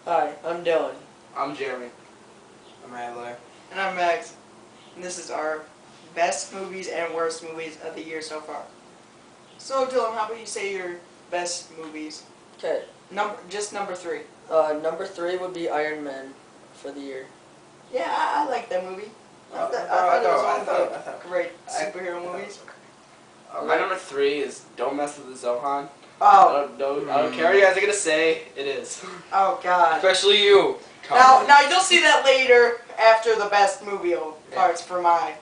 Hi, I'm Dylan. I'm Jeremy. I'm Adler. And I'm Max. And this is our best movies and worst movies of the year so far. So Dylan, how about you say your best movies? Okay. Just number 3. Number 3 would be Iron Man for the year. Yeah, I like that movie. I thought it was one of the great superhero movies. My number 3 is Don't Mess with the Zohan. Oh. I don't care what you guys are gonna say. It is. Oh God. Especially you. Now you'll see that later after the best movie parts for my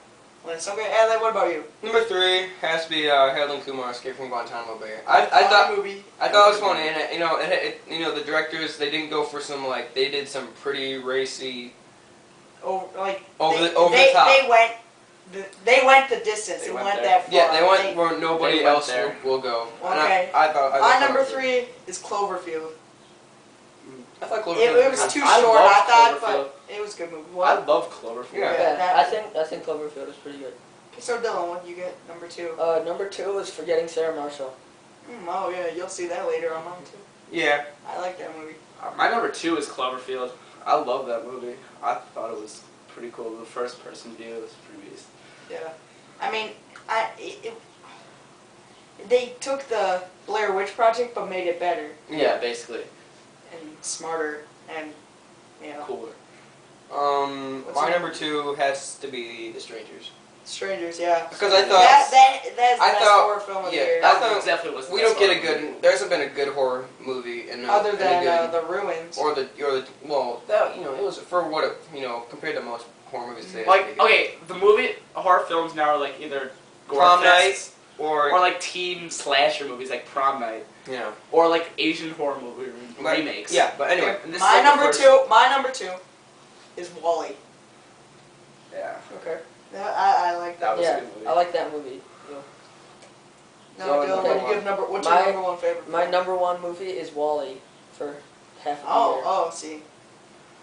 list. Okay, Adlai, what about you? Number 3 has to be Harold and Kumar Escape from Guantanamo Bay. I thought it was funny, and the directors, they didn't go for some they did some pretty racy. Over the top. They went the distance. They went that far. Yeah, they went where nobody else will go. Okay. I thought my number 3 is Cloverfield. I thought Cloverfield. It was too short, I thought, but it was a good movie. I love Cloverfield. Yeah, I think Cloverfield is pretty good. So Dylan, what do you get? Number 2. Number 2 is Forgetting Sarah Marshall. Oh yeah, you'll see that later on mine too. Yeah. I like that movie. My number 2 is Cloverfield. I love that movie. I thought it was pretty cool. The first person view was pretty beast. Yeah. I mean, they took the Blair Witch Project but made it better. Yeah, basically. And smarter and, cooler. My number 2 has to be The Strangers. Strangers, yeah. Because I thought that's the best horror film of the year. I thought definitely was. We don't get a good. There hasn't been a good horror movie other than The Ruins. Or the well, that it was for what it compared to most horror movies today. The horror films now are either Prom Night or teen slasher movies like Prom Night. Yeah. Or Asian horror movie remakes. Yeah, but anyway. My number two is Wall-E. Yeah. Okay. Yeah, I like that. That was a good movie. I like that movie. Yeah. No, Dylan, what's your number 1 favorite? My number 1 movie is Wall-E for half of the year. Oh, see.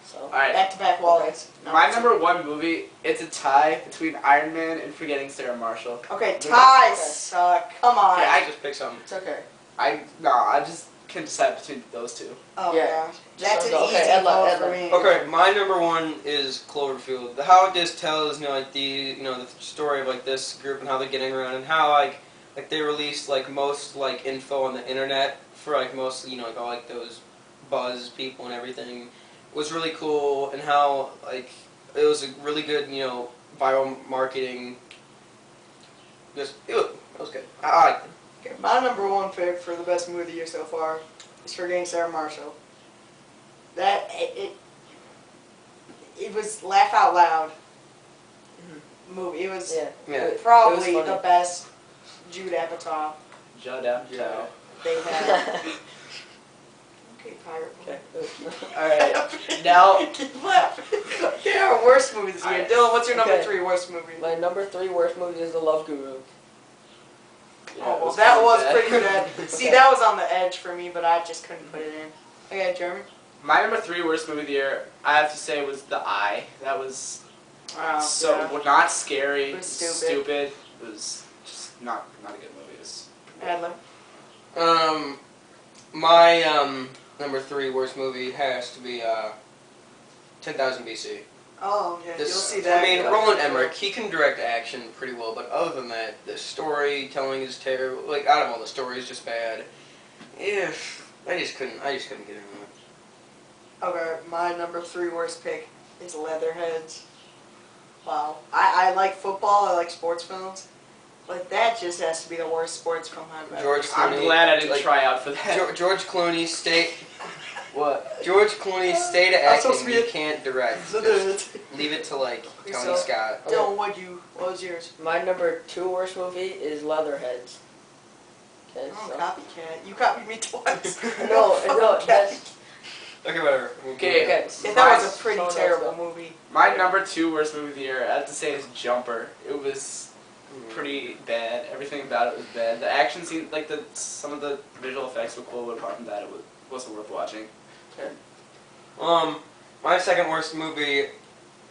So. Alright. Back-to-back Wall-E's. My number 1 movie, it's a tie between Iron Man and Forgetting Sarah Marshall. Okay, ties suck. Come on. Yeah, I just picked something. It's okay. I just can't decide between those two. Oh, yeah. That's an Okay, easy vote for me. Okay, my number 1 is Cloverfield. How it just tells, the story of this group and how they're getting around and how they released most info on the internet for most all those buzz people and everything was really cool, and how it was a really good viral marketing. It was good. I liked it. Okay, my number 1 favorite for the best movie of the year so far is Forgetting Sarah Marshall. It was laugh out loud movie. It was probably the best Judd Apatow they had. Okay, pirate. Okay. Alright, now... Yeah, our worst movie this year. Dylan, what's your number 3 worst movie? My number 3 worst movie is The Love Guru. Yeah, well, that was pretty bad. See, that was on the edge for me, but I just couldn't put it in. Okay, Jeremy? My number 3 worst movie of the year, I have to say, was The Eye. That was not scary. It was stupid. It was just not a good movie. It was Adler? My number 3 worst movie has to be 10,000 BC. Oh, yeah, you'll see that. I mean, Roland Emmerich, he can direct action pretty well, but other than that, the storytelling is terrible. Out of all the stories, just bad. Yeah, I just couldn't get into it. Okay, my number 3 worst pick is Leatherheads. Wow. I like football, I like sports films, but that just has to be the worst sports film I've ever seen. I'm glad I didn't try out for that. George Clooney George Clooney's state of acting, you can't direct. Just leave it to Tony Scott. Dylan, what was yours? My number 2 worst movie is Leatherheads. Okay, copycat. You copied me twice. No, that's... Okay, whatever. Okay. Yeah, that was a pretty terrible movie. My number 2 worst movie of the year, I have to say, is Jumper. It was pretty bad. Everything about it was bad. The action scene, some of the visual effects were cool, but apart from that, it wasn't worth watching. Okay. My second worst movie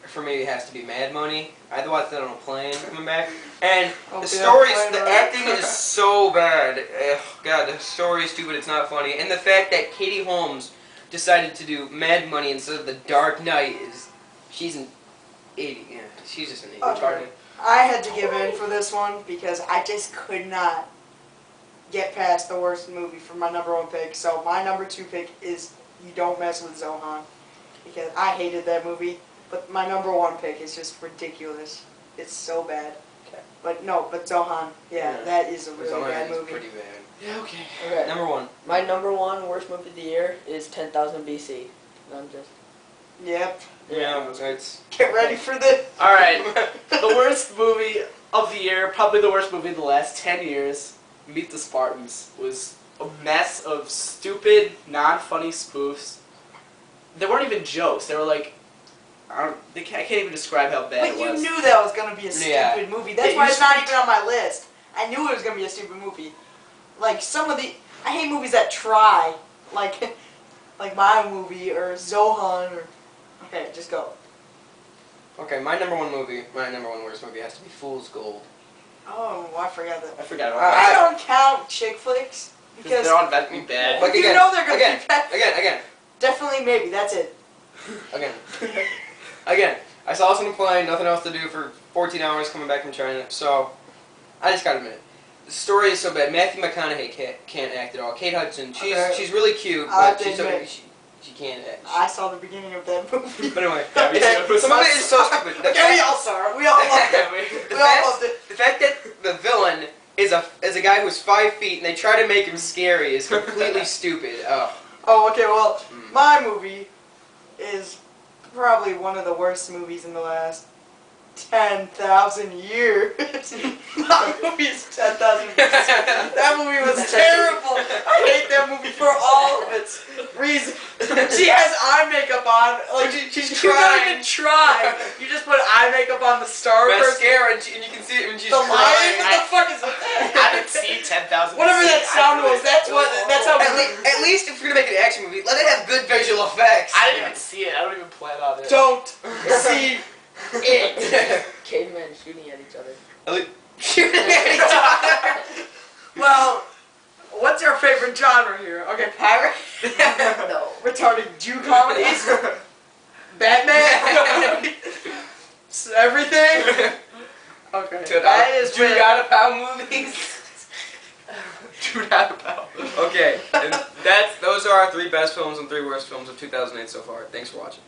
for me has to be Mad Money. I had to watch that on a plane coming back, and the acting is so bad. God, the story is stupid. It's not funny, and the fact that Katie Holmes decided to do Mad Money instead of The Dark Knight she's an idiot. Yeah, she's just an idiot. Okay. I had to give in for this one because I just could not get past the worst movie for my number 1 pick. So my number 2 pick is You Don't Mess with Zohan because I hated that movie. But my number 1 pick is just ridiculous. It's so bad. Okay. But Zohan, that is a really Zohan bad is movie. pretty bad. Yeah, okay. Okay. Number 1. My number 1 worst movie of the year is 10,000 BC. I'm just. Yep. Yeah, it's... Get ready for this. Alright, the worst movie of the year, probably the worst movie in the last 10 years, Meet the Spartans, was a mess of stupid, non-funny spoofs. They weren't even jokes. They were like, I can't even describe how bad But it you was. knew that was going to be a stupid movie. That's why it's not even on my list. I knew it was going to be a stupid movie. Like some of the... I hate movies that try. Like my movie or Zohan or... Okay, just go. Okay, my number 1 worst movie has to be Fool's Gold. Oh, I forgot that. I forgot about I that. don't count chick flicks because They're automatically bad. Like, you again, know they're going to be bad. Again. Definitely maybe, that's it. Again, I saw someone playing, nothing else to do for 14 hours coming back from China, so I just gotta admit it. The story is so bad. Matthew McConaughey can't act at all. Kate Hudson, she's really cute, but she can't act. I saw the beginning of that movie. But anyway, Okay. some of it is so stupid. Okay, we all saw it. We all loved it. We all loved it. The fact that the villain is a guy who's 5 feet and they try to make him scary is completely stupid. Oh, okay, well, my movie is probably one of the worst movies in the last 10,000 years. My movie is 10,000 years. That movie was terrible. I hate that movie for all of its reasons. She has eye makeup on. Like, she's You don't trying. even try. You just put eye makeup on the star person. Mascara, and you can see it when she's The crying. lion? What the fuck is I that? didn't see 10,000. Whatever that sound was, that's how At least if you're gonna make an action movie, let it have good visual effects. I didn't even see it. I don't even plan on it. Don't see it. Cavemen shooting at each other. Shooting at each other. Well, what's your favorite genre here? Okay, pirate? No. Retarded Jew comedies? Batman? Everything? Okay. That is Do not about movies. Do not about. Okay, and those are our 3 best films and 3 worst films of 2008 so far. Thanks for watching.